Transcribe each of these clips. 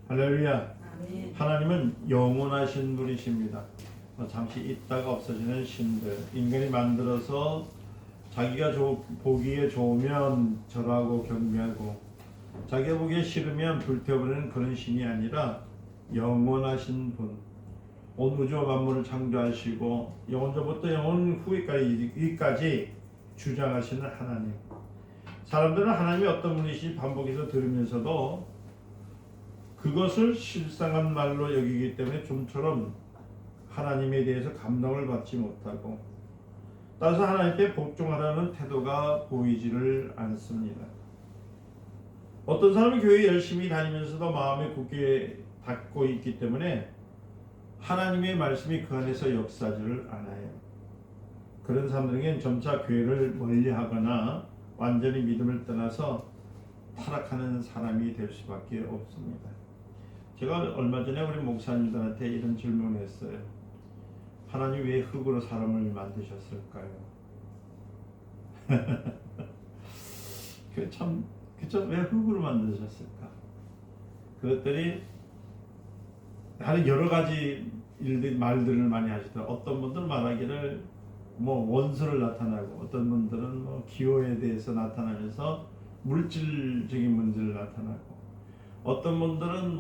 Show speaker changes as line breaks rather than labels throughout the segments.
할렐루야.
아멘.
하나님은 영원하신 분이십니다. 잠시 있다가 없어지는 신들, 인간이 만들어서 자기가 보기에 좋으면 절하고 경배하고 자기가 보기에 싫으면 불태워버리는 그런 신이 아니라 영원하신 분, 온 우주와 만물을 창조하시고 영원전부터 영원 후에까지 주장하시는 하나님. 사람들은 하나님이 어떤 분이신지 반복해서 들으면서도 그것을 실상한 말로 여기기 때문에 좀처럼 하나님에 대해서 감동을 받지 못하고 따라서 하나님께 복종하라는 태도가 보이지를 않습니다. 어떤 사람은 교회 열심히 다니면서도 마음에 굳게 닫고 있기 때문에 하나님의 말씀이 그 안에서 역사지를 않아요. 그런 사람들에게는 점차 교회를 멀리하거나 완전히 믿음을 떠나서 타락하는 사람이 될 수밖에 없습니다. 제가 얼마 전에 우리 목사님들한테 이런 질문을 했어요. 하나님 왜 흙으로 사람을 만드셨을까요? 그쵸? 왜 흙으로 만드셨을까? 그것들이 다른 여러 가지 말들을 많이 하시더라고요. 어떤 분들은 말하기를 원수를 나타나고, 어떤 분들은 기호에 대해서 나타나면서 물질적인 문제를 나타나고, 어떤 분들은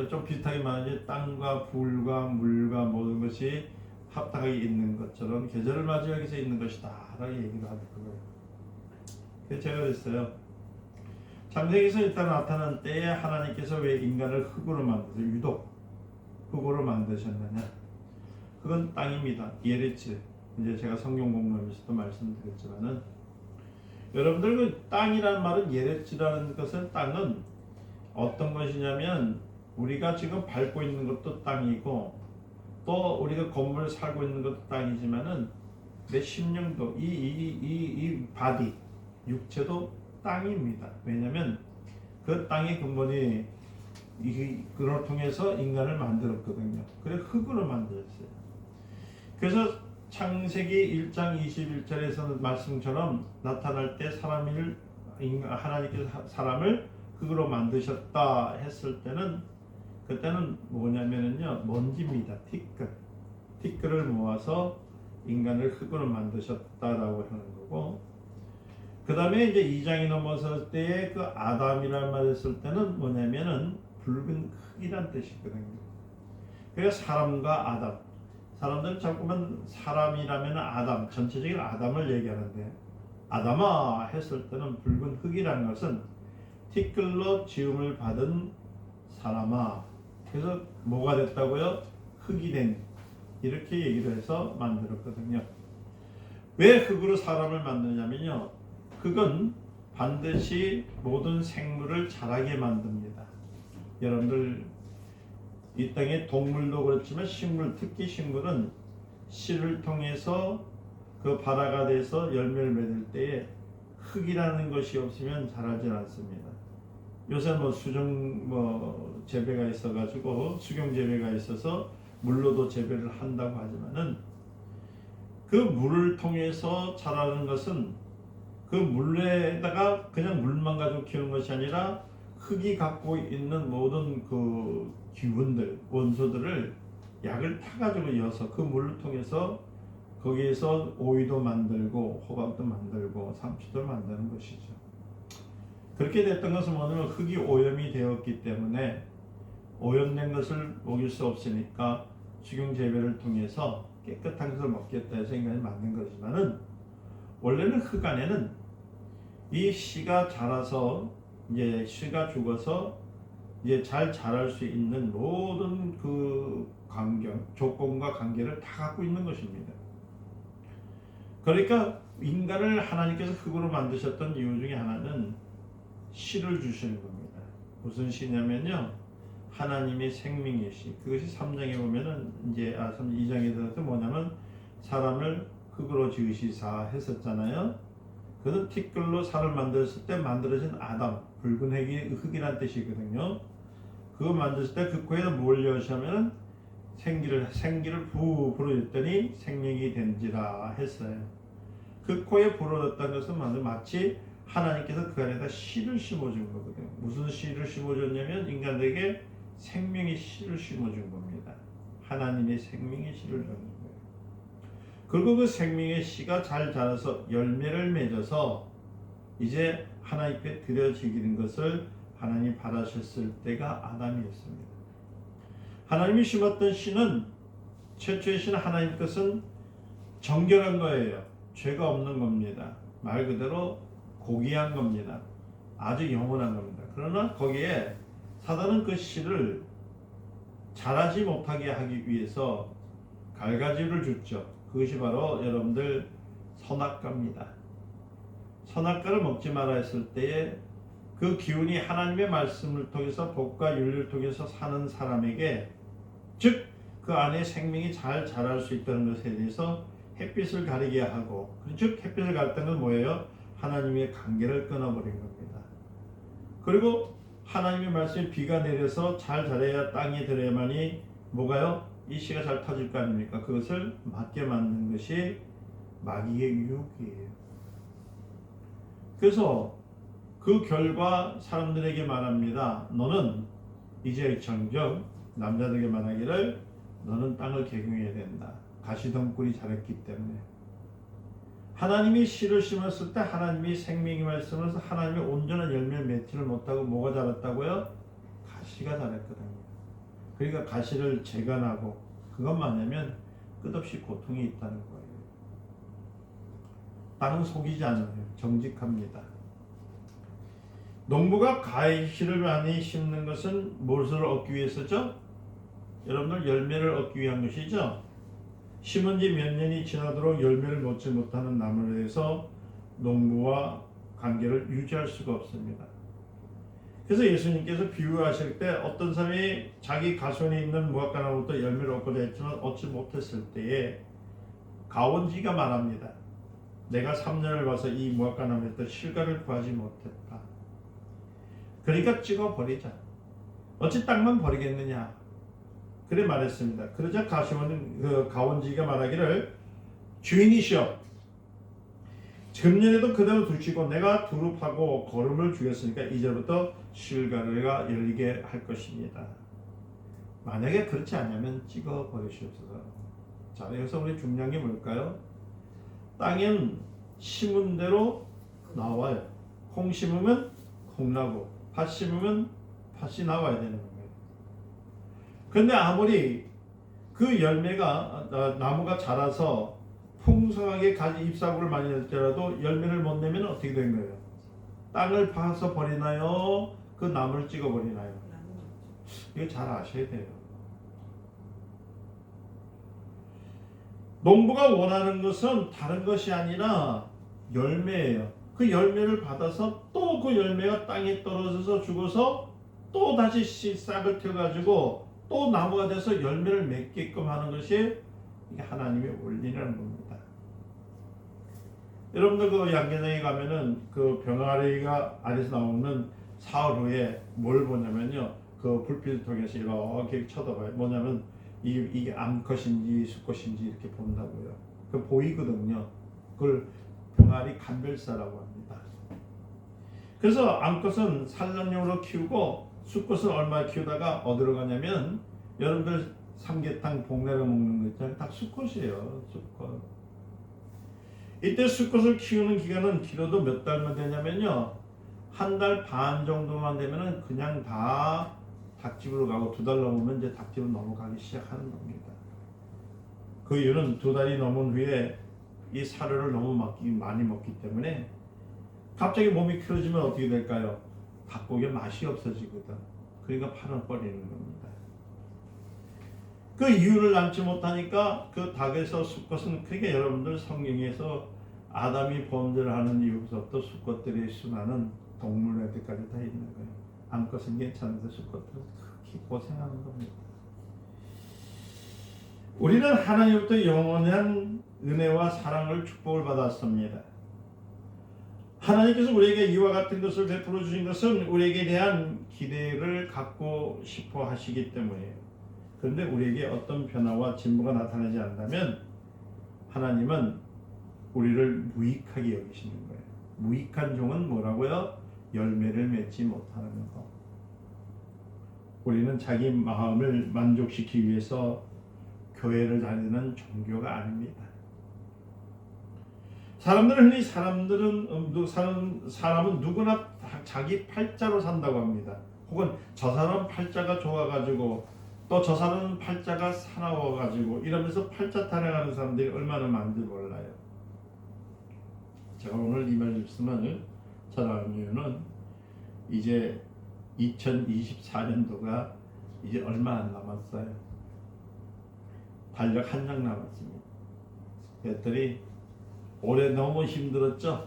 좀 비슷하게 말하지 땅과 불과 물과 모든 것이 합당하게 있는 것처럼 계절을 맞이하기 위해서 있는 것이다 라고 얘기를 하더라고요. 그래서 제가 그랬어요. 창세기에서 일단 나타난 때에 하나님께서 왜 인간을 흙으로 만드세요? 유독 흙으로 만드셨느냐? 그건 땅입니다. 예레츠. 이제 제가 성경 공부하면서도 말씀드렸지만은 여러분들 그 땅이라는 말은 예레츠라는 것은 땅은 어떤 것이냐면 우리가 지금 밟고 있는 것도 땅이고 또 우리가 건물을 살고 있는 것도 땅이지만은 내 심령도 이 바디 육체도 땅입니다. 왜냐하면 그 땅의 근본이 그걸 통해서 인간을 만들었거든요. 그래 흙으로 만들었어요. 그래서 창세기 1장 21절에서 말씀처럼 나타날 때 하나님께서 사람을 흙으로 만드셨다 했을 때는 그때는 뭐냐면은요 먼지입니다. 티끌을 모아서 인간을 흙으로 만드셨다라고 하는 거고, 그 다음에 이제 2장이 넘어설 때에 그 아담이라는 말을 쓸 때는 뭐냐면은 붉은 흙이란 뜻이거든요. 그래서 사람과 아담, 사람들은 자꾸만 사람이라면 아담, 전체적인 아담을 얘기하는데 아담아 했을 때는 붉은 흙이라는 것은 티끌로 지음을 받은 사람아, 그래서 뭐가 됐다고요? 흙이 된, 이렇게 얘기를 해서 만들었거든요. 왜 흙으로 사람을 만드냐면요, 흙은 반드시 모든 생물을 자라게 만듭니다. 여러분들 이 땅의 동물도 그렇지만 식물, 특히 식물은 씨를 통해서 그 발화가 돼서 열매를 맺을 때에 흙이라는 것이 없으면 자라지 않습니다. 요새 수정 재배가 있어가지고 수경 재배가 있어서 물로도 재배를 한다고 하지만은 그 물을 통해서 자라는 것은 그 물에다가 그냥 물만 가지고 키우는 것이 아니라 흙이 갖고 있는 모든 그 기운들, 원소들을 약을 타가지고 이어서 그 물을 통해서 거기에서 오이도 만들고 호박도 만들고 상추도 만드는 것이죠. 그렇게 됐던 것은 뭐냐면 흙이 오염이 되었기 때문에 오염된 것을 먹일 수 없으니까 수경 재배를 통해서 깨끗한 것을 먹겠다 해서 인간이 만든 거지만은 원래는 흙 안에는 이 씨가 자라서 이제 씨가 죽어서 이제 잘 자랄 수 있는 모든 그 환경, 조건과 관계를 다 갖고 있는 것입니다. 그러니까 인간을 하나님께서 흙으로 만드셨던 이유 중에 하나는 씨를 주시는 겁니다. 무슨 씨냐면요, 하나님의 생명의 씨. 그것이 3장에 보면은 이제 2장에 들어서 뭐냐면 사람을 흙으로 지으시사 했었잖아요. 그것은 티끌로 살을 만들었을 때 만들어진 아담, 붉은 흙이란 뜻이거든요. 그거 만들었을 때 그 코에 뭘 넣으시면 생기를 부 불어줬더니 생명이 된지라 했어요. 그 코에 불어넣었다는 것은 마치 하나님께서 그 안에다 씨를 심어준 거거든요. 무슨 씨를 심어줬냐면 인간에게 생명의 씨를 심어준 겁니다. 하나님의 생명의 씨를 줬는 거예요. 그리고 그 생명의 씨가 잘 자라서 열매를 맺어서 이제 하나님께 드려지기는 것을 하나님 바라셨을 때가 아담이었습니다. 하나님이 심었던 씨는 최초의 씨는 하나님 것은 정결한 거예요. 죄가 없는 겁니다. 말 그대로 고귀한 겁니다. 아주 영원한 겁니다. 그러나 거기에 사단은 그 씨를 자라지 못하게 하기 위해서 갈가지를 줬죠. 그것이 바로 여러분들 선악과입니다. 선악과를 먹지 마라 했을 때에 그 기운이 하나님의 말씀을 통해서 복과 윤리를 통해서 사는 사람에게, 즉 그 안에 생명이 잘 자랄 수 있다는 것에 대해서 햇빛을 가리게 하고, 즉 햇빛을 가렸다는 건 뭐예요? 하나님의 관계를 끊어버린 겁니다. 그리고 하나님의 말씀에 비가 내려서 잘 자라야 땅에 들어야만이 뭐가요? 이 씨가 잘 터질 거 아닙니까? 그것을 맞게 만든 것이 마귀의 유혹이에요. 그래서 그 결과 사람들에게 말합니다. 너는 이제 정녕 남자들에게 말하기를 너는 땅을 개경해야 된다. 가시덤불이 자랐기 때문에. 하나님이 씨를 심었을 때 하나님이 생명의 말씀을 하나님의 온전한 열매를 맺지를 못하고 뭐가 자랐다고요? 가시가 자랐거든요. 그러니까 가시를 재간하고 그것만 하면 끝없이 고통이 있다는 거예요. 땅은 속이지 않아요. 정직합니다. 농부가 가시를 많이 심는 것은 무엇을 얻기 위해서죠? 여러분들 열매를 얻기 위한 것이죠. 심은 지 몇 년이 지나도록 열매를 먹지 못하는 나무에 대해서 농부와 관계를 유지할 수가 없습니다. 그래서 예수님께서 비유하실 때 어떤 사람이 자기 가손에 있는 무화과나무부터 열매를 얻고자 했지만 얻지 못했을 때에 가원지가 말합니다. 내가 3년을 봐서 이 무화과나무에서 실과를 구하지 못했다. 그러니까 찍어버리자. 어찌 땅만 버리겠느냐. 그래 말했습니다. 그러자 가원지가 말하기를 주인이시여, 금년에도 그대로 두시고 내가 두릅하고 거름을 주겠으니까 이제부터 실과가 열리게 할 것입니다. 만약에 그렇지 않으면 찍어 버리시옵소서. 자, 여기서 우리 중요한 게 뭘까요? 땅엔 심은 대로 나와요. 콩 심으면 콩 나고 팥 심으면 팥이 나와야 되는 겁니다. 그런데 아무리 그 열매가 나무가 자라서 풍성하게 가지 잎사구를 많이 낼지라도 열매를 못 내면 어떻게 된 거예요? 땅을 파서 버리나요? 그 나무를 찍어 버리나요? 이거 잘 아셔야 돼요. 농부가 원하는 것은 다른 것이 아니라 열매예요. 그 열매를 받아서 또 그 열매가 땅에 떨어져서 죽어서 또 다시 싹을 튀어가지고 또 나무가 돼서 열매를 맺게끔 하는 것이 이게 하나님의 원리라는 겁니다. 여러분들 그 양계장에 가면은 그 병아리가 안에서 나오는 사흘 후에 뭘 보냐면요, 그 불빛을 통해서 이렇게 쳐다봐요. 뭐냐면 이게 암컷인지 수컷인지 이렇게 본다고요. 그 보이거든요. 그걸 병아리 간별사라고 합니다. 그래서 암컷은 산란용으로 키우고 수컷은 얼마 키우다가 어디로 가냐면, 여러분들 삼계탕 복내로 먹는 거 있잖아요. 다 수컷이에요. 수컷. 이때 수컷을 키우는 기간은 길어도 몇 달만 되냐면요, 1달 반 정도만 되면은 그냥 다 닭집으로 가고 2달 넘으면 이제 닭집으로 넘어가기 시작하는 겁니다. 그 이유는 2달이 넘은 후에 이 사료를 너무 많이 먹기 때문에 갑자기 몸이 키워지면 어떻게 될까요? 닭고기에 맛이 없어지거든. 그러니까 팔을 버리는 겁니다. 그 이유를 남지 못하니까 그 닭에서 수컷은, 그러니까 여러분들 성경에서 아담이 범죄를 하는 이후부터 수컷들의 순환은 동물애들까지 다 있는 거예요. 암컷은 괜찮은데 수컷은 그렇게 고생하는 겁니다. 우리는 하나님부터 영원한 은혜와 사랑을 축복을 받았습니다. 하나님께서 우리에게 이와 같은 것을 베풀어 주신 것은 우리에게 대한 기대를 갖고 싶어 하시기 때문이에요. 그런데 우리에게 어떤 변화와 진보가 나타나지 않는다면 하나님은 우리를 무익하게 여기시는 거예요. 무익한 종은 뭐라고요? 열매를 맺지 못하는 것. 우리는 자기 마음을 만족시키기 위해서 교회를 다니는 종교가 아닙니다. 사람은 누구나 자기 팔자로 산다고 합니다. 혹은 저 사람 팔자가 좋아가지고 또 저 사람 팔자가 사나워가지고 이러면서 팔자 타령하는 사람들이 얼마나 많은지 몰라요. 제가 오늘 이 말씀을 전하는 이유는 이제 2024년도가 이제 얼마 안 남았어요. 달력 한 장 남았습니다. 그랬더니 올해 너무 힘들었죠.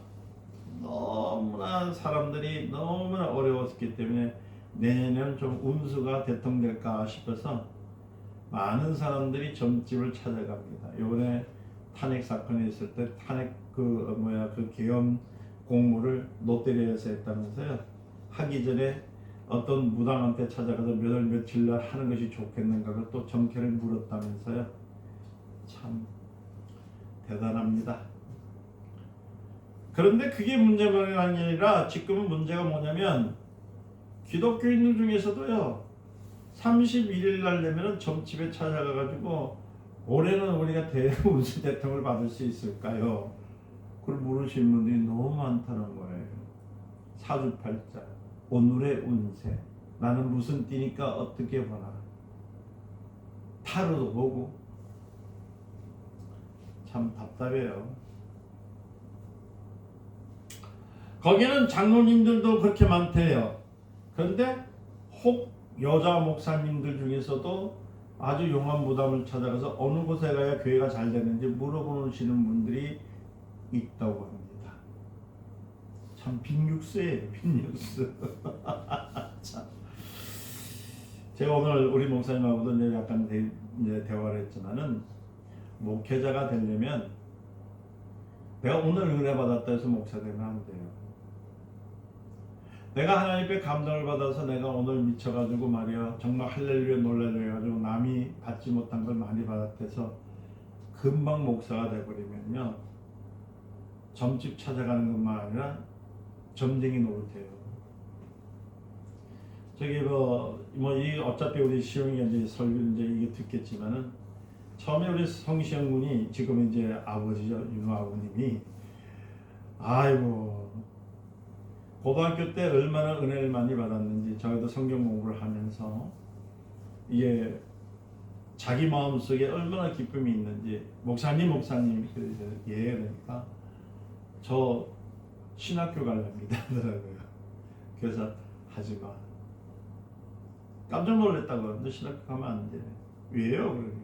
너무나 사람들이 너무나 어려웠기 때문에 내년은 좀 운수가 대통될까 싶어서 많은 사람들이 점집을 찾아갑니다. 이번에 탄핵 사건이 있을 때 탄핵 그 계엄 공무를 롯데리아에서 했다면서요. 하기 전에 어떤 무당한테 찾아가서 몇 월 며칠 날 하는 것이 좋겠는가를 또 정체를 물었다면서요. 참 대단합니다. 그런데 그게 문제만이 아니라 지금은 문제가 뭐냐면 기독교인들 중에서도요 31일 날 되면 점집에 찾아가가지고 올해는 우리가 대운수 대통을 받을 수 있을까요? 그걸 물으시는 분들이 너무 많다는 거예요. 사주팔자, 오늘의 운세, 나는 무슨 띠니까 어떻게 보나, 타로도 보고 참 답답해요. 거기는 장로님들도 그렇게 많대요. 그런데 혹 여자 목사님들 중에서도 아주 용한 무당을 찾아가서 어느 곳에 가야 교회가 잘 되는지 물어보시는 분들이 있다고 합니다. 참 빅뉴스예요, 빅뉴스. 참. 제가 오늘 우리 목사님하고도 이제 약간 이제 대화를 했지만은 목회자가 되려면 내가 오늘 은혜 받았다 해서 목사 되면 안 돼요. 내가 하나님께 감동을 받아서 내가 오늘 미쳐가지고 말이야 정말 할렐루야 놀랄래야 해가지고 남이 받지 못한 걸 많이 받았대서 금방 목사가 돼버리면요 점집 찾아가는 것만 아니라 점쟁이 노릇해요. 저기 이 어차피 우리 시영이가 이제 설교 이제 이게 듣겠지만은 처음에 우리 성시영 군이 지금 이제 아버지죠, 윤호 아버님이 아이고 고등학교 때 얼마나 은혜를 많이 받았는지 저희도 성경 공부를 하면서 이게 자기 마음속에 얼마나 기쁨이 있는지 목사님 예 그러니까 저 신학교 가렵니다 하더라고요. 그래서 하지마 깜짝 놀랐다고 하는데 신학교 가면 안 돼. 왜요? 그러면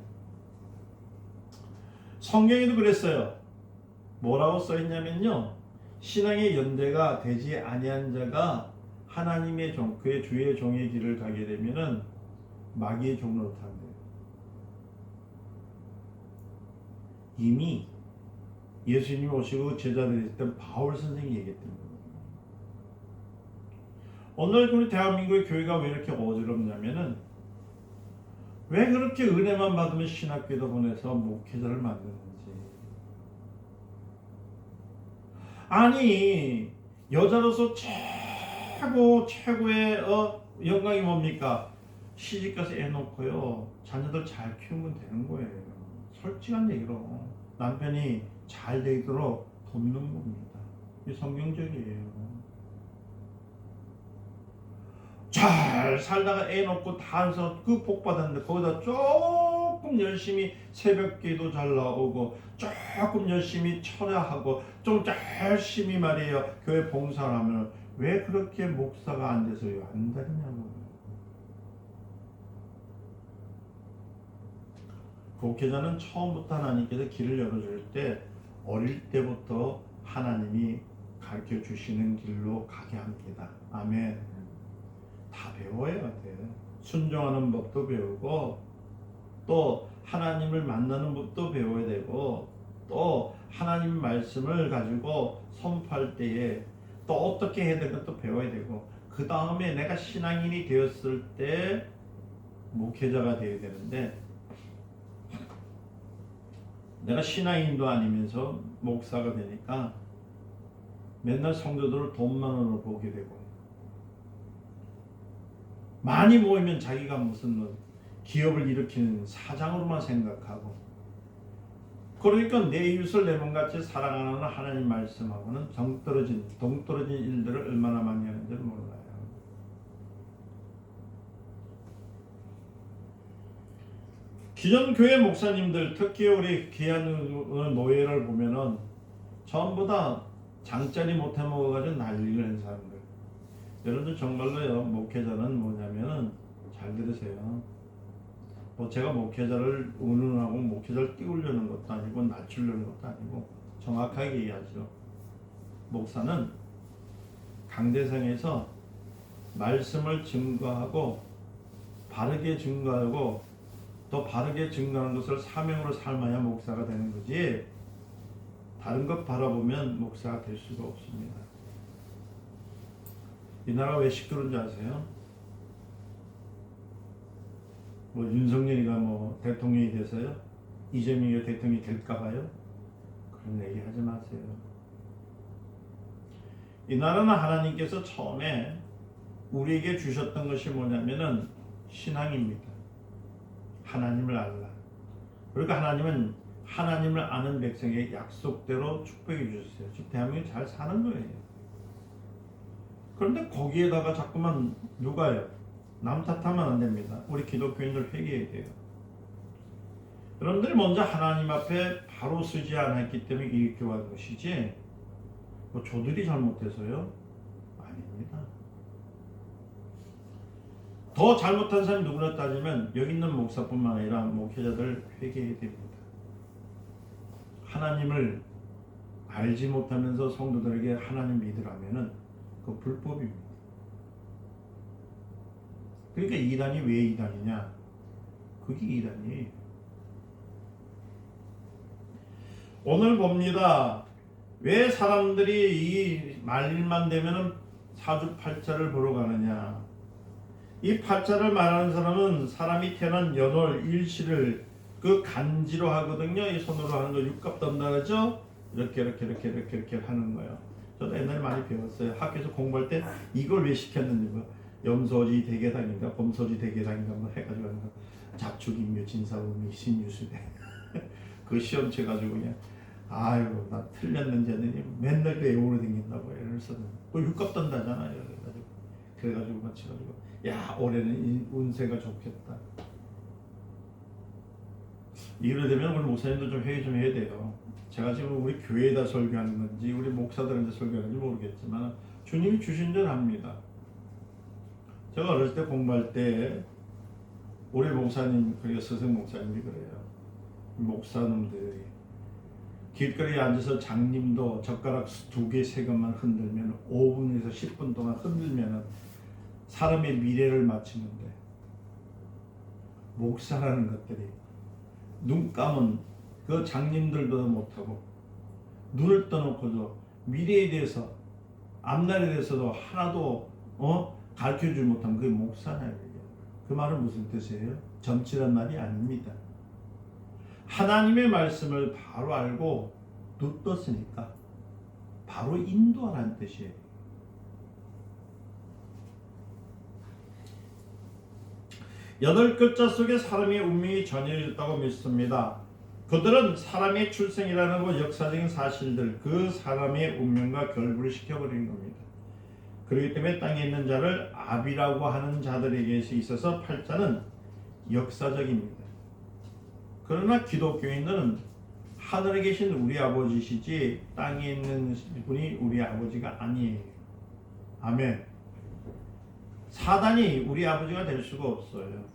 성경에도 그랬어요. 뭐라고 써있냐면요 신앙의 연대가 되지 아니한 자가 하나님의 종, 그의 주의 종의 길을 가게 되면은 마귀의 종으로 탄대요. 이미 예수님이 오시고 제자들이 있을 때 바울 선생이 얘기했던 거예요. 오늘 우리 대한민국의 교회가 왜 이렇게 어지럽냐면은 왜 그렇게 은혜만 받으면 신학교도 보내서 목회자를 만드는지. 아니 여자로서 최고의 영광이 뭡니까? 시집가서 애 놓고요 자녀들 잘 키우면 되는 거예요. 솔직한 얘기로 남편이 잘 되도록 돕는 겁니다. 이게 성경적이에요. 잘 살다가 애 놓고 다 해서 그 복 받았는데 거기다 조금 열심히 새벽기도 잘 나오고 조금 열심히 철야하고 좀 열심히 말이에요 교회 봉사를 하면 왜 그렇게 목사가 안 돼서요 안 되냐고. 목회자는 처음부터 하나님께서 길을 열어줄 때 어릴 때부터 하나님이 가르쳐 주시는 길로 가게 합니다. 아멘. 다 배워야 돼. 순종하는 법도 배우고 또 하나님을 만나는 법도 배워야 되고 또 하나님 말씀을 가지고 선포할 때에 또 어떻게 해야 될 것도 배워야 되고 그 다음에 내가 신앙인이 되었을 때 목회자가 되어야 되는데 내가 신앙인도 아니면서 목사가 되니까 맨날 성도들을 돈만으로 보게 되고 많이 모이면 자기가 무슨 뭐 기업을 일으키는 사장으로만 생각하고, 그러니까 내 이웃을 내 몸같이 사랑하는 하나님 말씀하고는 동떨어진 일들을 얼마나 많이 하는지 몰라요. 기존 교회 목사님들, 특히 우리 귀한 노예를 보면은 전부 다 장짜리 못해 먹어가지고 난리를 낸 사람들. 여러분들 정말로요, 목회자는 뭐냐면은 잘 들으세요. 뭐 제가 목회자를 운운하고 목회자를 띄우려는 것도 아니고 낮추려는 것도 아니고 정확하게 얘기하죠. 목사는 강대상에서 말씀을 증거하고 바르게 증거하고 더 바르게 증거하는 것을 사명으로 삶아야 목사가 되는 거지, 다른 것 바라보면 목사가 될 수가 없습니다. 이 나라 왜 시끄러운 줄 아세요? 뭐 윤석열이가 뭐 대통령이 돼서요? 이재명이가 대통령이 될까봐요? 그런 얘기 하지 마세요. 이 나라는 하나님께서 처음에 우리에게 주셨던 것이 뭐냐면은 신앙입니다. 하나님을 알라. 그러니까 하나님은 하나님을 아는 백성에게 약속대로 축복해 주셨어요. 즉 대한민국이 잘 사는 거예요. 그런데 거기에다가 자꾸만 누가요? 남 탓하면 안 됩니다. 우리 기독교인들 회개해야 돼요. 여러분들이 먼저 하나님 앞에 바로 서지 않았기 때문에 이렇게 온 것이지, 뭐 저들이 잘못해서요? 아닙니다. 더 잘못한 사람이 누구나 따지면 여기 있는 목사뿐만 아니라 목회자들 회개해야 됩니다. 하나님을 알지 못하면서 성도들에게 하나님 믿으라면은 그 불법입니다. 그러니까 이단이 왜 이단이냐? 그게 이단이에요. 오늘 봅니다. 왜 사람들이 이 말일만 되면은 사주팔자를 보러 가느냐? 이 팔자를 말하는 사람은 사람이 태어난 연월 일시를 그 간지로 하거든요. 이 손으로 하는 거 육갑 던다 그러죠? 이렇게 하는 거예요. 저도 옛날에 많이 배웠어요. 학교에서 공부할 때 이걸 왜 시켰는지, 뭐 염소지 대개당인가 범소지 대개당인가 뭐 해가지고 하는 거. 잡축인묘 진사음이 신유수대 그 시험 쳐가지고 그냥 아이고 나 틀렸는지 하더니 맨날 그 외우러 다닌다고 애를 썼는데 또 육갑 던다잖아요. 그래가지고 맞춰가지고 야 올해는 운세가 좋겠다. 이래 되면 우리 목사님도 좀 회의 좀 해야 돼요. 제가 지금 우리 교회에다 설교하는 건지 우리 목사들한테 설교하는지 모르겠지만 주님이 주신 대로 합니다. 제가 어렸을 때 공부할 때 우리 목사님, 그리고 스승 목사님이 그래요. 목사님들이 길거리에 앉아서 장님도 젓가락 2개, 3개만 흔들면 5분에서 10분 동안 흔들면 사람의 미래를 맞추는데, 목사라는 것들이 눈 감은 그 장님들도 못하고 눈을 떠놓고도 미래에 대해서 앞날에 대해서도 하나도 가르쳐주지 못하면 그게 목사냐. 그 말은 무슨 뜻이에요? 점치란 말이 아닙니다. 하나님의 말씀을 바로 알고 눈 떴으니까 바로 인도하라는 뜻이에요. 여덟 글자 속에 사람의 운명이 전해졌다고 믿습니다. 그들은 사람의 출생이라는 것, 역사적인 사실들, 그 사람의 운명과 결부를 시켜버리는 겁니다. 그렇기 때문에 땅에 있는 자를 아비라고 하는 자들에게 있어서 팔자는 역사적입니다. 그러나 기독교인들은 하늘에 계신 우리 아버지시지 땅에 있는 분이 우리 아버지가 아니에요. 아멘. 사단이 우리 아버지가 될 수가 없어요.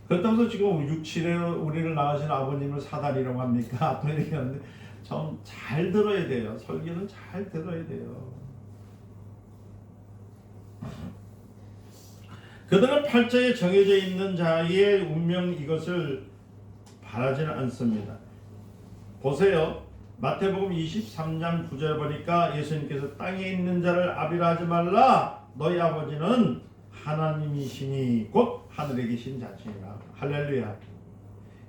그렇다고 해서 지금 6,7에 우리를 낳으신 아버님을 사단이라고 합니까? 또 이렇게 하는데 좀 잘 들어야 돼요. 설교는 잘 들어야 돼요. 그들은 팔자에 정해져 있는 자의 운명, 이것을 바라지는 않습니다. 보세요. 마태복음 23장 9절 보니까 예수님께서 땅에 있는 자를 아비라 하지 말라. 너희 아버지는 하나님이시니 곧 하늘에 계신 자신이라. 할렐루야.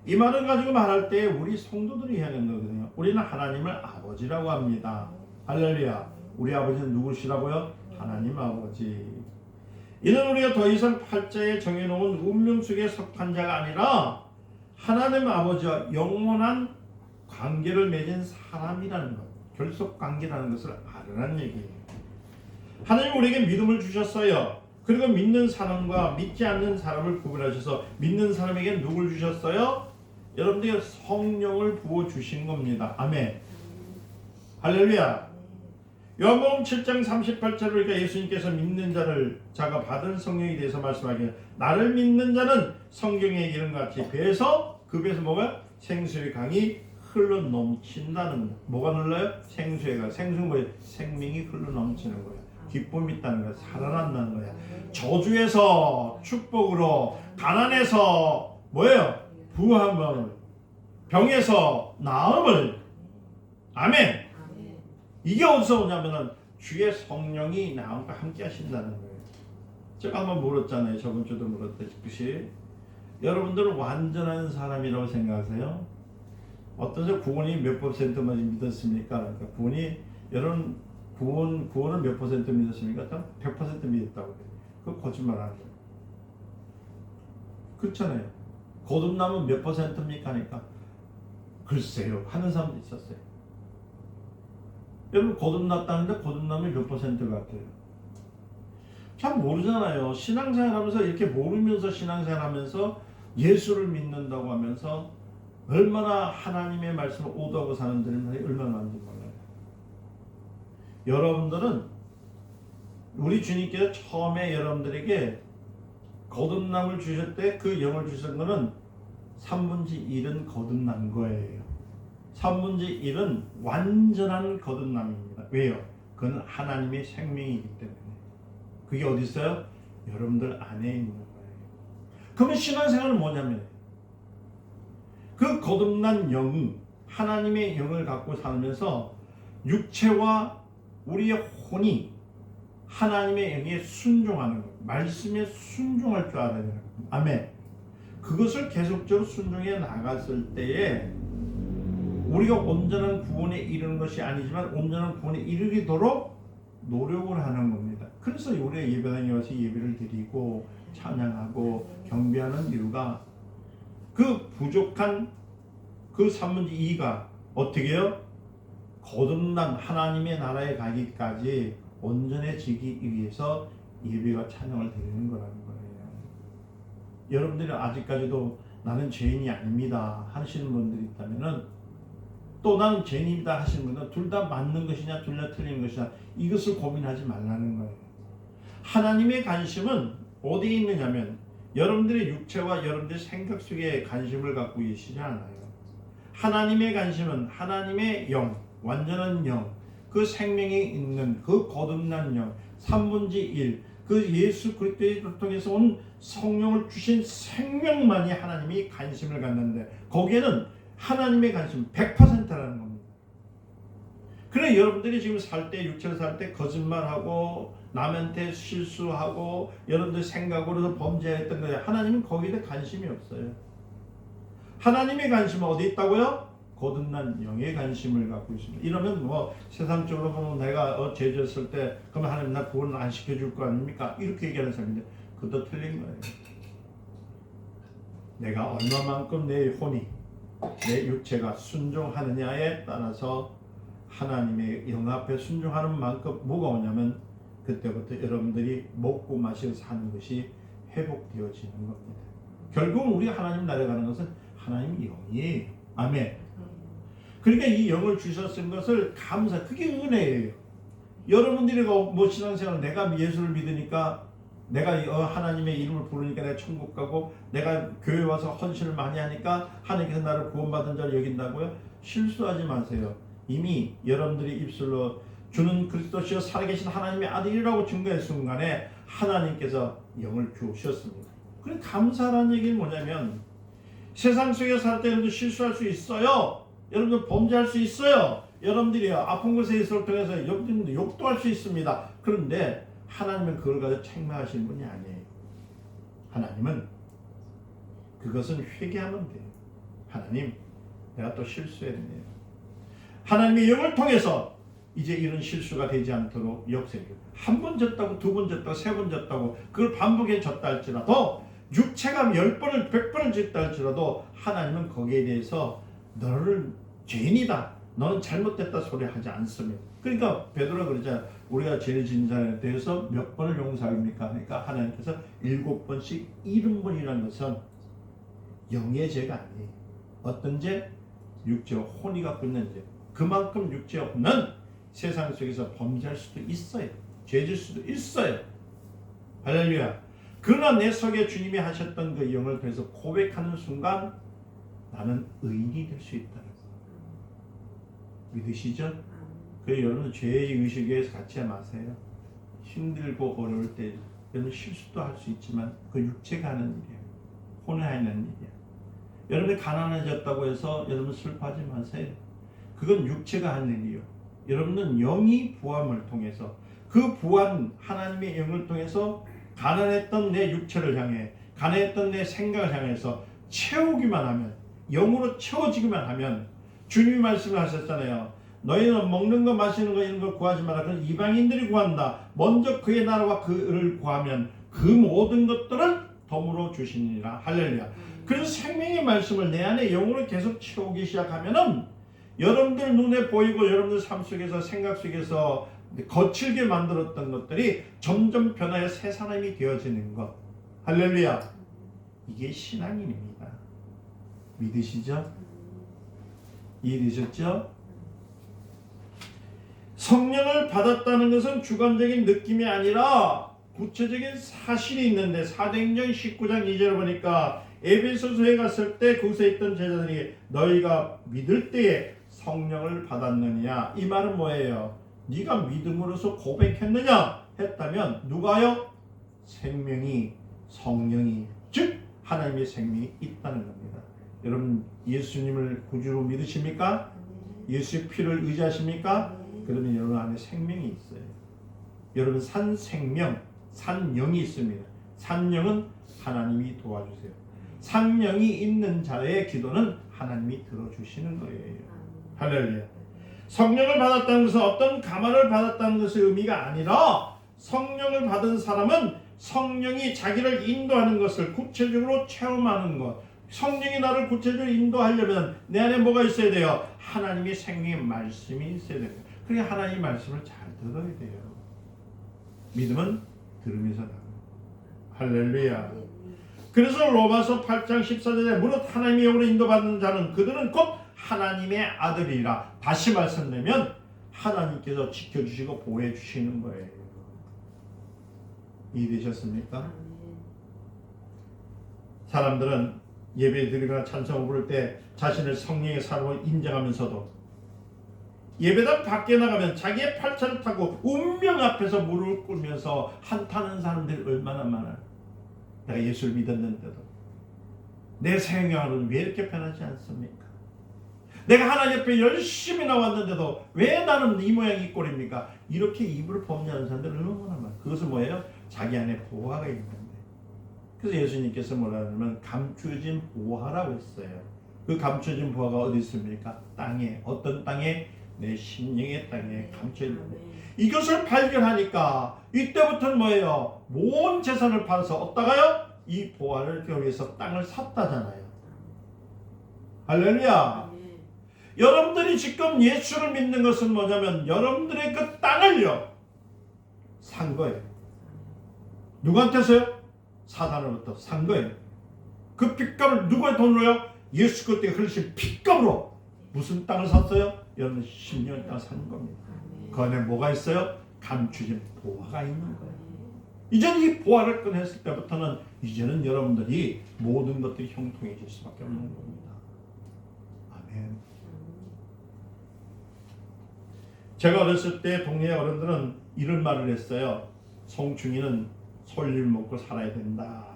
이 말을 가지고 말할 때 우리 성도들이 해야 하는 거거든요. 우리는 하나님을 아버지라고 합니다. 할렐루야. 우리 아버지는 누구시라고요? 하나님 아버지. 이는 우리가 더 이상 팔자에 정해놓은 운명 속에 속한 자가 아니라 하나님 아버지와 영원한 관계를 맺은 사람이라는 것, 결속 관계라는 것을 알으라는 얘기예요. 하나님 우리에게 믿음을 주셨어요. 그리고 믿는 사람과 믿지 않는 사람을 구분하셔서 믿는 사람에게 누굴 주셨어요? 여러분들에게 성령을 부어주신 겁니다. 아멘. 할렐루야. 요한복음 7장 38절을 보니까 예수님께서 믿는 자가 받은 성령에 대해서 말씀하기를 나를 믿는 자는 성경에 이른 같이 배에서 그 배에서 뭐가? 생수의 강이 흘러 넘친다는 거예요. 뭐가 흘러요? 생수의 강. 생수는 뭐예요? 생명이 흘러 넘치는 거예요. 기쁨이 있다는 거예요. 살아난다는 거예요. 저주에서 축복으로, 가난에서 뭐예요? 부함을, 병에서 나음을. 아멘. 이게 어디서 오냐면은 주의 성령이 나와 함께 하신다는 거예요. 제가 한번 물었잖아요. 저번 주도 물었듯이 여러분들은 완전한 사람이라고 생각하세요? 어떠세요? 구원이 몇 %만 믿었습니까? 그러니까 구원이 여러분 구원을 몇 % 믿었습니까? 100% 믿었다고 해요. 그거 거짓말 아니에요. 그렇잖아요. 거듭나면 몇 %입니까? 하니까 글쎄요 하는 사람도 있었어요. 여러분 거듭났다는데 거듭나면 몇 % 같아요? 참 모르잖아요. 신앙생활하면서 이렇게 모르면서 신앙생활하면서 예수를 믿는다고 하면서 얼마나 하나님의 말씀을 오도하고 사는 분들이 얼마나 많은지 몰라요. 여러분들은 우리 주님께서 처음에 여러분들에게 거듭남을 주실 때 그 영을 주신 거는 3분의 1은 거듭난 거예요. 3분의 1은 완전한 거듭남입니다. 왜요? 그건 하나님의 생명이기 때문에. 그게 어디 있어요? 여러분들 안에 있는 거예요. 그러면 신앙생활은 뭐냐면 그 거듭난 영, 하나님의 영을 갖고 살면서 육체와 우리의 혼이 하나님의 영에 순종하는 것, 말씀에 순종할 줄 알아야 되는 것. 아멘. 그것을 계속적으로 순종해 나갔을 때에 우리가 온전한 구원에 이르는 것이 아니지만 온전한 구원에 이르도록 노력을 하는 겁니다. 그래서 우리가 예배당에 와서 예배를 드리고 찬양하고 경배하는 이유가 그 부족한 그 3분의 2가 어떻게 해요? 거듭난 하나님의 나라에 가기까지 온전해지기 위해서 예배와 찬양을 드리는 거라는 거예요. 여러분들이 아직까지도 나는 죄인이 아닙니다 하시는 분들이 있다면은 또 나는 죄인이다 하시는 분은 둘 다 맞는 것이냐 둘 다 틀린 것이냐 이것을 고민하지 말라는 거예요. 하나님의 관심은 어디에 있느냐면 여러분들의 육체와 여러분들의 생각 속에 관심을 갖고 계시지 않아요. 하나님의 관심은 하나님의 영, 완전한 영, 그 생명에 있는 그 거듭난 영, 3분의 1, 그 예수 그리스도를 통해서 온 성령을 주신 생명만이 하나님이 관심을 갖는데 거기에는 하나님의 관심 100%라는 겁니다. 그래 여러분들이 지금 살 때 육체를 살 때 거짓말하고 남한테 실수하고 여러분들 생각으로서 범죄했던 거예요. 하나님은 거기에 관심이 없어요. 하나님의 관심은 어디 있다고요? 거듭난 영의 관심을 갖고 있습니다. 이러면 뭐 세상적으로 보면 내가 죄졌을 때 그러면 하나님 나 구원 안 시켜줄 거 아닙니까? 이렇게 얘기하는 사람인데 그것도 틀린 거예요. 내가 얼마만큼 내 혼이 내 육체가 순종하느냐에 따라서 하나님의 영 앞에 순종하는 만큼 뭐가 오냐면 그때부터 여러분들이 먹고 마시고 사는 것이 회복되어지는 겁니다. 결국은 우리가 하나님 나라에 가는 것은 하나님의 영이에요. 아멘. 그러니까 이 영을 주셨은 것을 그게 은혜예요. 여러분들이 뭐 신앙생활 내가 예수를 믿으니까 내가 하나님의 이름을 부르니까 내가 천국 가고 내가 교회 와서 헌신을 많이 하니까 하나님께서 나를 구원받은 자를 여긴다고요? 실수하지 마세요. 이미 여러분들이 입술로 주는 그리스도시여 살아계신 하나님의 아들이라고 증거한 순간에 하나님께서 영을 주셨습니다. 그래 감사라는 얘기는 뭐냐면 세상 속에 살 때 여러분들 실수할 수 있어요. 여러분들 범죄할 수 있어요. 여러분들이 아픈 곳에 있을 통해서 여러분들 욕도 할 수 있습니다. 그런데 하나님은 그걸 가지고 책망하시는 분이 아니에요. 하나님은 그것은 회개하면 돼요. 하나님 내가 또 실수했네요. 하나님의 영을 통해서 이제 이런 실수가 되지 않도록 역사해. 한 번 졌다고, 두 번 졌다고, 세 번 졌다고 그걸 반복해 졌다 할지라도, 육체가 10번을 100번을 짓다 할지라도 하나님은 거기에 대해서 너를 죄인이다, 너는 잘못됐다 소리 하지 않습니다. 그러니까 베드로가 그러잖아요. 우리가 죄 지은 자에 대해서 몇 번을 용서합니까? 그러니까 하나님께서 7번씩 70번이라는 것은 영의 죄가 아니에요. 어떤 죄? 육체와 혼이 갖고 있는 죄. 그만큼 육체와 혼은 세상 속에서 범죄할 수도 있어요. 죄질 수도 있어요. 할렐루야. 그러나 내 속에 주님이 하셨던 그 영을 통해서 고백하는 순간 나는 의인이 될 수 있다는 거. 믿으시죠? 그래서 여러분 죄의 의식에 갇지 마세요. 힘들고 어려울 때 여러분 실수도 할 수 있지만 그 육체가 하는 일이에요. 혼이 하는 일이에요. 여러분이 가난해졌다고 해서 여러분 슬퍼하지 마세요. 그건 육체가 하는 일이요. 여러분은 영이 부함을 통해서, 그 부한 하나님의 영을 통해서 가난했던 내 육체를 향해, 가난했던 내 생각을 향해서 채우기만 하면, 영으로 채워지기만 하면, 주님이 말씀을 하셨잖아요. 너희는 먹는 거 마시는 거 이런 걸 구하지 마라. 그건 이방인들이 구한다. 먼저 그의 나라와 그를 구하면 그 모든 것들을 덤으로 주시니라. 할렐루야. 그래서 생명의 말씀을 내 안에 영으로 계속 채우기 시작하면은 여러분들 눈에 보이고 여러분들 삶 속에서 생각 속에서 거칠게 만들었던 것들이 점점 변화해 새 사람이 되어지는 것. 할렐루야. 이게 신앙인입니다. 믿으시죠? 이해되셨죠? 성령을 받았다는 것은 주관적인 느낌이 아니라 구체적인 사실이 있는데, 사도행전 19장 2절을 보니까 에베소서에 갔을 때 그곳에 있던 제자들이 너희가 믿을 때에 성령을 받았느냐, 이 말은 뭐예요? 네가 믿음으로써 고백했느냐 했다면 누가요? 생명이, 성령이, 즉 하나님의 생명이 있다는 겁니다. 여러분 예수님을 구주로 믿으십니까? 예수의 피를 의지하십니까? 그러면 여러분 안에 생명이 있어요. 여러분 산 생명, 산 영이 있습니다. 산 영은 하나님이 도와주세요. 산 영이 있는 자의 기도는 하나님이 들어주시는 거예요. 할렐루야. 성령을 받았다는 것은 어떤 감화를 받았다는 것의 의미가 아니라, 성령을 받은 사람은 성령이 자기를 인도하는 것을 구체적으로 체험하는 것. 성령이 나를 구체적으로 인도하려면 내 안에 뭐가 있어야 돼요? 하나님의 생명의 말씀이 있어야 돼요. 그러니까 하나님의 말씀을 잘 들어야 돼요. 믿음은 들으면서 나옵니다. 할렐루야. 그래서 로마서 8장 14절에 무릇 하나님의 영으로 인도받는 자는 그들은 곧 하나님의 아들이라. 다시 말씀드리면 하나님께서 지켜주시고 보호해 주시는 거예요. 이해되셨습니까? 사람들은 예배 드리거나 찬송을 부를 때 자신을 성령의 사람으로 인정하면서도 예배당 밖에 나가면 자기의 팔차를 타고 운명 앞에서 무릎을 꿇으면서 한탄하는 사람들이 얼마나 많아요. 내가 예수를 믿었는데도 내 생각은 왜 이렇게 변하지 않습니까? 내가 하나님 옆에 열심히 나왔는데도 왜 나는 이 모양 이 꼴입니까? 이렇게 입을 범죄하는 사람들 얼마나 많아요. 그것은 뭐예요? 자기 안에 보화가 있는데. 그래서 예수님께서 뭐라 하냐면 감추어진 보화라고 했어요. 그 감추어진 보화가 어디 있습니까? 땅에. 어떤 땅에? 내 심령의 땅에 감춰있는데, 이것을 발견하니까 이때부터는 뭐예요? 모든 재산을 팔아서 어디다가요? 이 보화를 위해서 땅을 샀다잖아요. 할렐루야. 여러분들이 지금 예수를 믿는 것은 뭐냐면 여러분들의 그 땅을요 산 거예요. 누구한테서요? 사단으로부터 산 거예요. 그 핏값을 누구의 돈으로요? 예수 그때 흘리신 핏값으로. 무슨 땅을 샀어요? 여러분 심령의 땅을 산 겁니다. 그 안에 뭐가 있어요? 감추진 보화가 있는 거예요. 이제는 이 보화를 꺼냈을 때부터는 이제는 여러분들이 모든 것들이 형통해질 수밖에 없는 겁니다. 아멘. 제가 어렸을 때 동네 어른들은 이런 말을 했어요. 송충이는 솔잎 먹고 살아야 된다.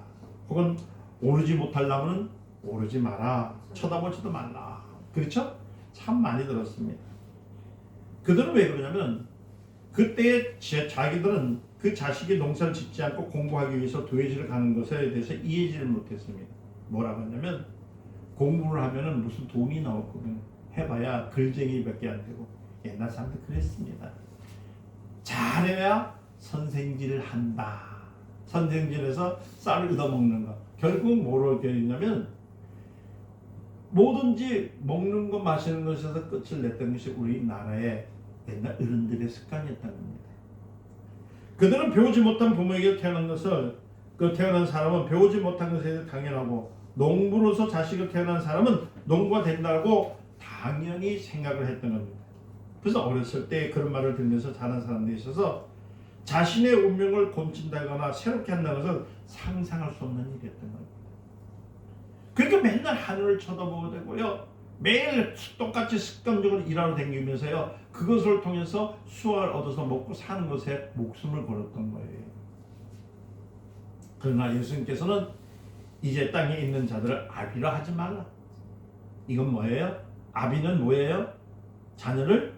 혹은 오르지 못할 나무는 오르지 마라. 쳐다보지도 말라. 그렇죠? 참 많이 들었습니다. 그들은 왜 그러냐면 그때 자기들은 그 자식이 농사를 짓지 않고 공부하기 위해서 도예지를 가는 것에 대해서 이해지를 못했습니다. 뭐라고 하냐면 공부를 하면은 무슨 돈이 나올 거면 해봐야 글쟁이밖에 안 되고 옛날 사람들 그랬습니다. 잘해야 선생질을 한다. 선생질해서 쌀을 얻어먹는 거. 결국 뭐로 되었냐면 뭐든지 먹는 거 마시는 것에서 끝을 냈던 것이 우리나라의 옛날 어른들의 습관이었다는 겁니다. 그들은 배우지 못한 부모에게 태어난 것을 태어난 사람은 배우지 못한 것에 당연하고 농부로서 자식을 태어난 사람은 농부가 된다고 당연히 생각을 했던 겁니다. 그래서 어렸을 때 그런 말을 들으면서 자란 사람들이 있어서 자신의 운명을 곤친다거나 새롭게 한다는 것은 상상할 수 없는 일이었던 겁니다. 그러니까 맨날 하늘을 쳐다보게 되고요. 매일 똑같이 습관적으로 일하러 다니면서요. 그것을 통해서 수확을 얻어서 먹고 사는 것에 목숨을 걸었던 거예요. 그러나 예수님께서는 이제 땅에 있는 자들을 아비라 하지 말라. 이건 뭐예요? 아비는 뭐예요? 자녀를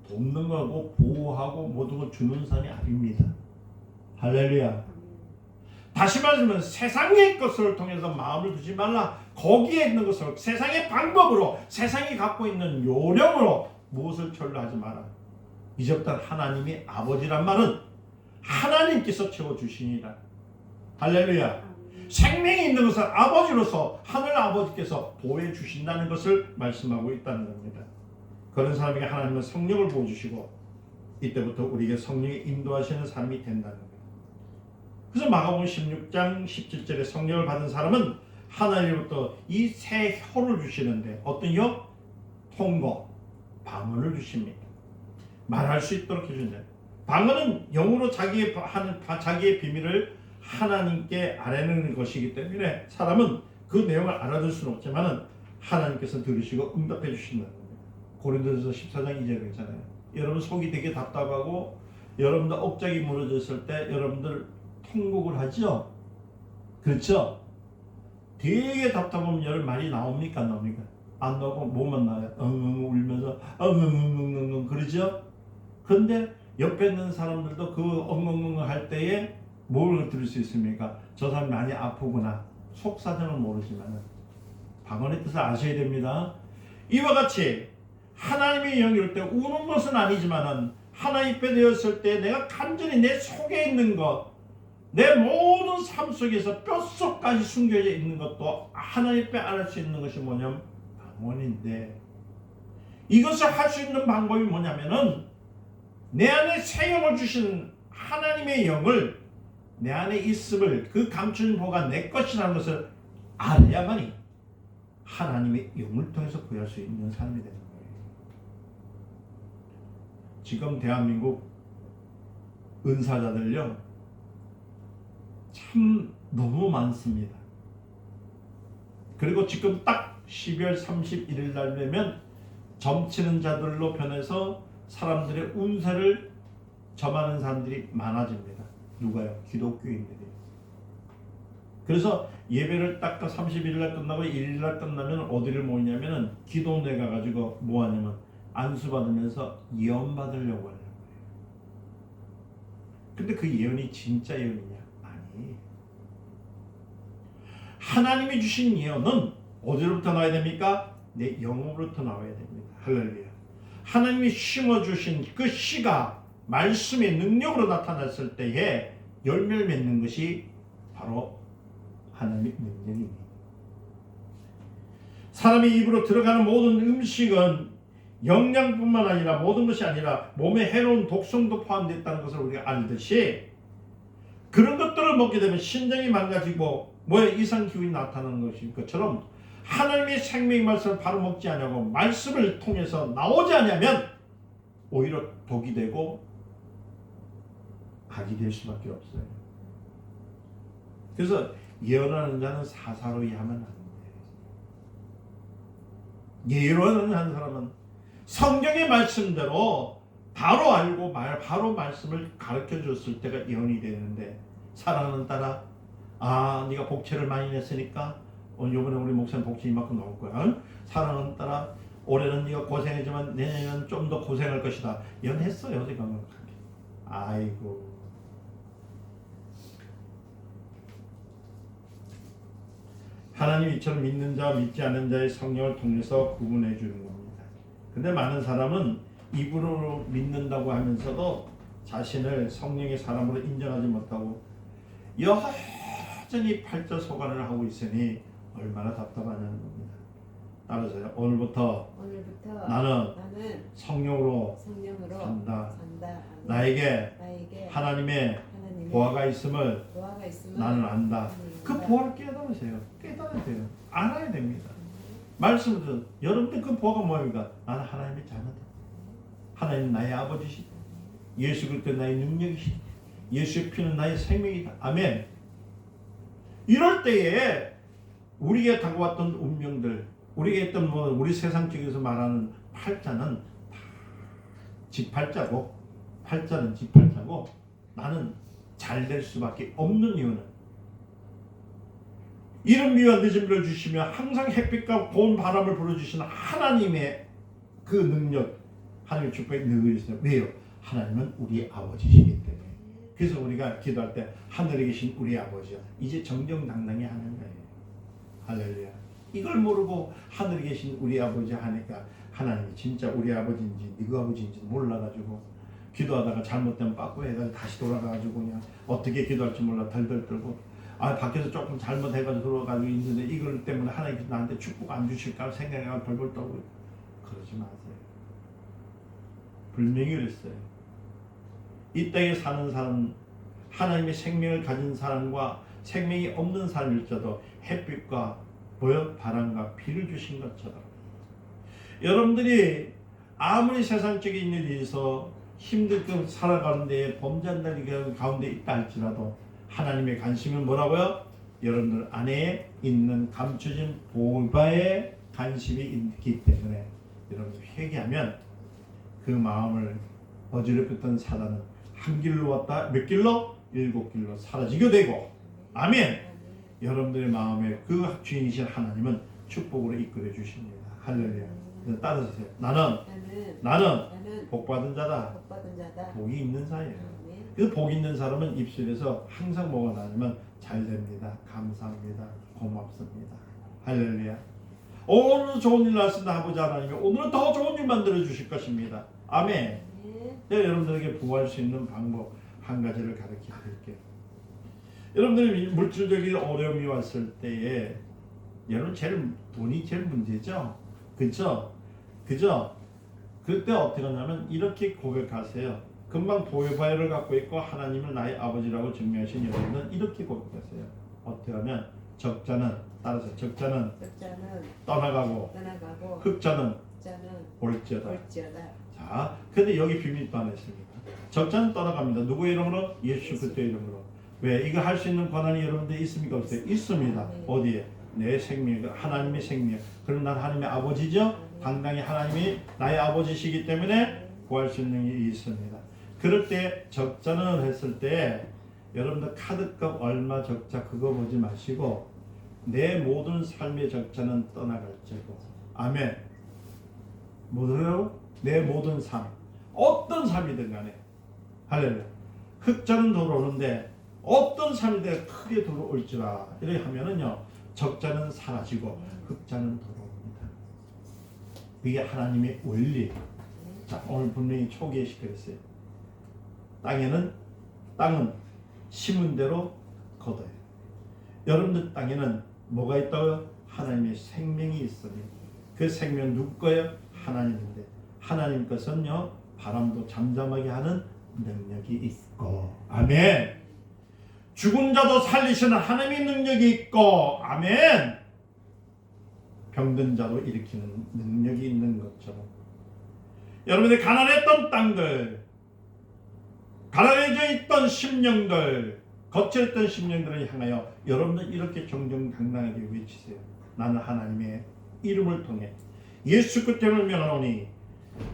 돕는 거고 보호하고 모든 걸 주는 사람이 아비입니다. 할렐루야. 다시 말하면 세상의 것을 통해서 마음을 두지 말라. 거기에 있는 것을 세상의 방법으로 세상이 갖고 있는 요령으로 무엇을 철로하지 마라. 이제부터 하나님이 아버지란 말은 하나님께서 채워주시니라. 할렐루야. 생명이 있는 것을 아버지로서 하늘 아버지께서 보호해 주신다는 것을 말씀하고 있다는 겁니다. 그런 사람에게 하나님은 성령을 부어주시고 이때부터 우리에게 성령이 인도하시는 사람이 된다는 겁니다. 그래서 마가복음 16장 17절에 성령을 받은 사람은 하나님으로부터 이 새 혀를 주시는데 어떤 혀? 통거, 방언을 주십니다. 말할 수 있도록 해준다. 방언은 영으로 자기의 비밀을 하나님께 아뢰는 것이기 때문에 사람은 그 내용을 알아들 수는 없지만 하나님께서 들으시고 응답해 주신다는 겁니다. 고린도전서 14장 2절에 있잖아요. 여러분 속이 되게 답답하고 여러분들 억장이 무너졌을 때 여러분들 통곡을 하죠? 그렇죠? 되게 답답하면 여러 말이 나옵니까? 안 나옵니까? 안 나오고 뭐만 나와요? 엉엉 울면서 엉엉엉엉엉 그러죠? 그런데 옆에 있는 사람들도 그 엉엉엉 할 때에 뭘 들을 수 있습니까? 저 사람이 많이 아프구나. 속사정은 모르지만 방언의 뜻을 아셔야 됩니다. 이와 같이 하나님의 영이 올 때 우는 것은 아니지만 하나님 앞에 되었을 때 내가 간절히 내 속에 있는 것, 내 모든 삶 속에서 뼛속까지 숨겨져 있는 것도 하나님 앞에 알 수 있는 것이 뭐냐면 방언인데, 이것을 할 수 있는 방법이 뭐냐면은 내 안에 새 영을 주신 하나님의 영을 내 안에 있음을, 그 감추는 보가 내 것이라는 것을 알아야만이 하나님의 영을 통해서 구할 수 있는 사람이 되는 거예요. 지금 대한민국 은사자들요 참 너무 많습니다. 그리고 지금 딱 12월 31일 날 되면 점치는 자들로 변해서 사람들의 운세를 점하는 사람들이 많아집니다. 누가요? 기독교인들이. 그래서 예배를 딱 31일 날 끝나고 1일 날 끝나면 어디를 모이냐면은 기도원에 가가지고 뭐 하냐면 안수 받으면서 예언 받으려고 하는 거예요. 근데 그 예언이 진짜 예언이냐? 아니. 하나님이 주신 예언은 어디로부터 나와야 됩니까? 내 영으로부터 나와야 됩니다. 할렐루야. 하나님이 심어주신 그 씨가 말씀의 능력으로 나타났을 때에 열매를 맺는 것이 바로 하나님의 능력입니다. 사람의 입으로 들어가는 모든 음식은 영양뿐만 아니라 모든 것이 아니라 몸에 해로운 독성도 포함되어 있다는 것을 우리가 알듯이, 그런 것들을 먹게 되면 신장이 망가지고 뭐에 이상 기운이 나타나는 것인 것처럼 하나님의 생명의 말씀을 바로 먹지 않냐고 말씀을 통해서 나오지 않으면 오히려 독이 되고 악이 될 수밖에 없어요. 그래서 예언하는 자는 사사로이 하면 안 돼요. 예언하는 사람은 성경의 말씀대로 바로 알고 바로 말씀을 가르쳐 줬을 때가 예언이 되는데, 사랑하는 딸아, 네가 복채를 많이 냈으니까 이번에 우리 목사님 복채 이만큼 나올 거야. 사랑하는 딸아, 올해는 네가 고생했지만 내년에는 좀 더 고생할 것이다. 예언했어요 지금. 아이고. 하나님 이처럼 믿는 자와 믿지 않는 자의 성령을 통해서 구분해 주는 겁니다. 근데 많은 사람은 입으로 믿는다고 하면서도 자신을 성령의 사람으로 인정하지 못하고 여전히 팔자소관을 하고 있으니 얼마나 답답하냐는 겁니다. 따라서요. 오늘부터 나는 성령으로 산다. 나에게 하나님의 보화가 있음을 나는 안다. 그 보화를 깨달으세요. 깨달아야 돼요. 알아야 됩니다. 말씀은 여러분들 그 보화가 뭐입니까? 나는 하나님의 자녀다. 하나님 나의 아버지시다. 예수 그리스도 나의 능력이시다. 예수의 피는 나의 생명이다. 아멘. 이럴 때에 우리가 다가왔던 운명들, 우리가 했던 우리 세상 쪽에서 말하는 팔자는 다 지팔자고, 팔자는 지팔자고, 나는 잘 될 수밖에 없는 이유는 이른 비와 늦은 비를 주시며 항상 햇빛과 고운 바람을 불어주시는 하나님의 그 능력, 하나님의 축복이 늘 있어요. 왜요? 하나님은 우리 아버지시기 때문에. 그래서 우리가 기도할 때 하늘에 계신 우리 아버지요, 이제 정정당당히 하는 거예요. 할렐루야. 이걸 모르고 하늘에 계신 우리 아버지 하니까 하나님이 진짜 우리 아버지인지 네가 아버지인지 몰라가지고 기도하다가 잘못되면 빠꾸 해가지고 다시 돌아가가지고 그냥 어떻게 기도할지 몰라 덜덜 떨고, 밖에서 조금 잘못해가지고 들어가지고 있는데 이걸 때문에 하나님께서 나한테 축복 안 주실까 생각해가 덜덜 떨고. 그러지 마세요. 분명히 그랬어요. 이 땅에 사는 사람, 하나님의 생명을 가진 사람과 생명이 없는 사람일지라도 햇빛과 바람과 비를 주신 것처럼 여러분들이 아무리 세상적인 일이 있어 힘들게 살아가는 데에 범죄한다는 가운데 있다 할지라도 하나님의 관심은 뭐라고요? 여러분들 안에 있는 감춰진 보화에 관심이 있기 때문에 여러분들 회개하면 그 마음을 어지럽혔던 사단은 한 길로 왔다 몇 길로? 7길로 사라지게 되고, 아멘. 여러분들의 마음에 그 주인이신 하나님은 축복으로 이끌어 주십니다. 할렐루야. 따라서세요. 나는 복받은 자다. 복이 있는 자예요. 그 복 있는 사람은 입술에서 항상 뭐가 나오면 잘 됩니다. 감사합니다. 고맙습니다. 할렐루야. 오늘 좋은 일 났습니다. 아버지 하나님이 오늘은 더 좋은 일 만들어 주실 것입니다. 아멘. 네, 여러분들에게 부활할 수 있는 방법 한 가지를 가르쳐 드릴게요. 여러분들이 물질적인 어려움이 왔을 때에 여러분 돈이 제일 문제죠. 그죠? 그때 어떻게 하냐면 이렇게 고백하세요. 금방 보혈을 갖고 있고 하나님을 나의 아버지라고 증명하신 여러분은 이렇게 고백하세요. 어떻게 하면 적자는 떠나가고 흑자는 올지어다. 자, 근데 여기 비밀이 또 하나 있습니다. 적자는 떠나갑니다. 누구의 이름으로? 예수 그리스도의 이름으로. 왜? 이거 할 수 있는 권한이 여러분들 있습니까? 없어요? 있습니다. 어디에? 내 생명, 하나님의 생명. 그럼 난 하나님의 아버지죠? 당당히 하나님이 나의 아버지시기 때문에 구할 수 있는 일이 있습니다. 그럴 때 적자는 했을 때 여러분들 카드값 얼마 적자 그거 보지 마시고 내 모든 삶의 적자는 떠나갈지고. 아멘. 뭐래요? 내 모든 삶, 어떤 삶이든 간에 할렐루야. 흑자는 들어오는데 어떤 삶이든 크게 들어올지라. 이렇게 하면은요 적자는 사라지고 흑자는 들어옵니다. 이게 하나님의 원리. 자, 오늘 분명히 초기시켰어요. 땅은 심은 대로 거둬요. 여러분들 땅에는 뭐가 있다고요? 하나님의 생명이 있습니다. 그 생명 누구 거예요? 하나님인데 하나님 것은요 바람도 잠잠하게 하는 능력이 있고, 아멘. 죽은 자도 살리시는 하나님의 능력이 있고, 아멘. 병든 자도 일으키는 능력이 있는 것처럼 여러분들이 가난했던 땅들, 가난해져 있던 심령들, 거칠었던 심령들을 향하여 여러분들 이렇게 정정당당하게 외치세요. 나는 하나님의 이름을 통해 예수 그리스도를 명하노니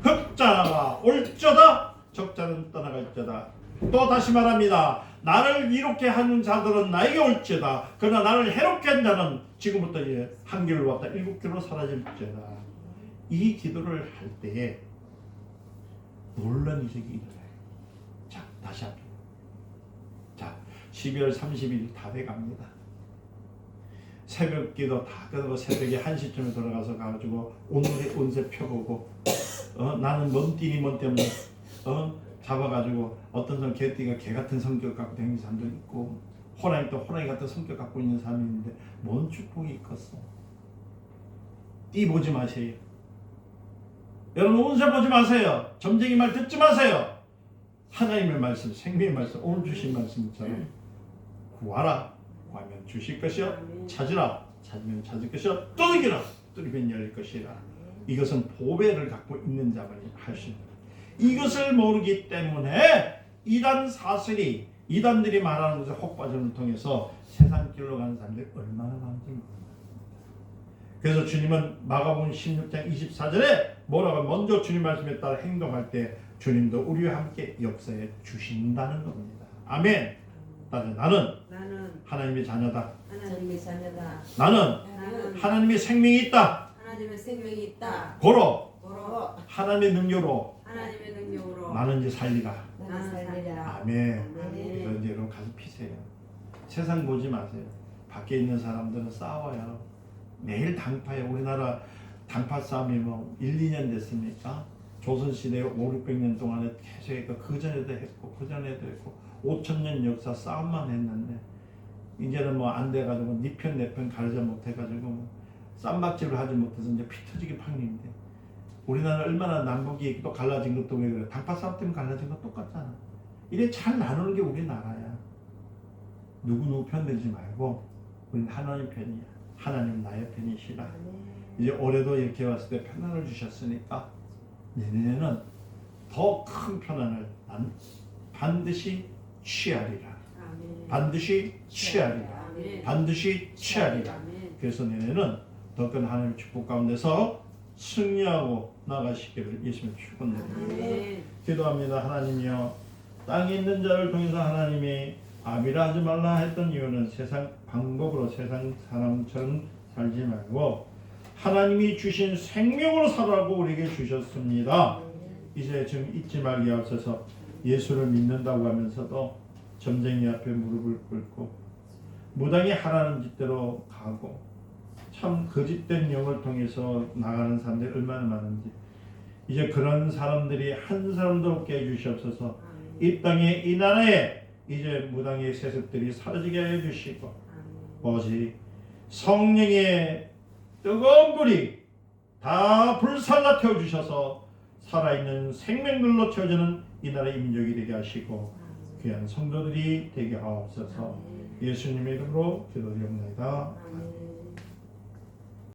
흑자가 올저다 적자는 떠나갈저다. 또 다시 말합니다. 나를 이롭게 하는 자들은 나에게 올지어다. 그러나 나를 해롭게 한 자는 지금부터 한 길로 왔다 7길로 사라질지어다. 이 기도를 할 때에 놀란 이적이 일어나요. 자, 다시 합니다. 자, 12월 30일 다 돼갑니다. 새벽기도 다 끝나고 새벽에 1시쯤에 돌아가서 가지고 오늘의 운세 펴보고 나는 뭔 띠니 뭔 때문에 잡아가지고 어떤 사람 개띠가 개 같은 성격 갖고 다니는 사람도 있고 호랑이 또 호랑이 같은 성격 갖고 있는 사람이 있는데 뭔 축복이 있겠어. 띠 보지 마세요. 여러분 운세 보지 마세요. 점쟁이 말 듣지 마세요. 하나님의 말씀, 생명의 말씀, 오늘 주신 말씀처럼 구하라, 구하면 주실 것이요, 찾으라, 찾으면 찾을 것이요, 두드리라, 두드리면 열릴 것이라. 이것은 보배를 갖고 있는 자만이 할 수 있는. 이것을 모르기 때문에 이단 사슬이 이단들이 말하는 것을 혹바전을 통해서 세상 길로 가는 사람들이 얼마나 많은지 모릅니다. 그래서 주님은 마가복음 16장 24절에 뭐라고 먼저 주님 말씀에 따라 행동할 때 주님도 우리와 함께 역사해 주신다는 겁니다. 아멘. 나는 하나님의 자녀다. 나는 하나님의 생명이 있다. 고로 하나님의 능력으로 나는 이제 살리라. 아멘. 그래서 이제 여러분 가서 피세요. 세상 보지 마세요. 밖에 있는 사람들은 싸워요. 매일 당파예요. 우리나라 당파 싸움이 뭐 1, 2년 됐습니까? 조선시대 5, 600년 동안에 계속 했고 그 전에도 했고 그 전에도 했고 5,000년 역사 싸움만 했는데 이제는 뭐 안 돼가지고 니 편 내 편 가르지 못해가지고 뭐 쌈박질을 하지 못해서 이제 피 터지기 판인데 우리나라 얼마나 남북이 또 갈라진 것도 왜 그래? 당파 싸움 때문에 갈라진 거 똑같잖아. 이래 잘 나누는 게 우리나라야. 누구 편 들지 말고 우리는 하나님 편이야. 하나님 나의 편이시라. 이제 올해도 이렇게 왔을 때 편안을 주셨으니까 내년에는 더 큰 편안을 난 반드시 취하리라. 반드시 취하리라. 반드시 취하리라. 그래서 내년에는 더 큰 하나님의 축복 가운데서 승리하고 나가시기를 예수님 축원드립니다. 기도합니다. 하나님이여, 땅에 있는 자를 통해서 하나님이 아비라 하지 말라 했던 이유는 세상 방법으로 세상 사람처럼 살지 말고 하나님이 주신 생명으로 살라고 우리에게 주셨습니다. 이제 지금 잊지 말게 하옵소서. 예수를 믿는다고 하면서도 점쟁이 앞에 무릎을 꿇고 무당이 하라는 짓대로 가고 참 거짓된 영을 통해서 나가는 사람들이 얼마나 많은지 이제 그런 사람들이 한 사람도 없게 해주시옵소서. 이 땅에 이 나라에 이제 무당의 세습들이 사라지게 해주시고 오직 성령의 뜨거운 불이 다 불살라 태워주셔서 살아있는 생명들로 채워지는 이 나라의 민족이 되게 하시고 귀한 성도들이 되게 하옵소서. 예수님의 이름으로 기도드립니다.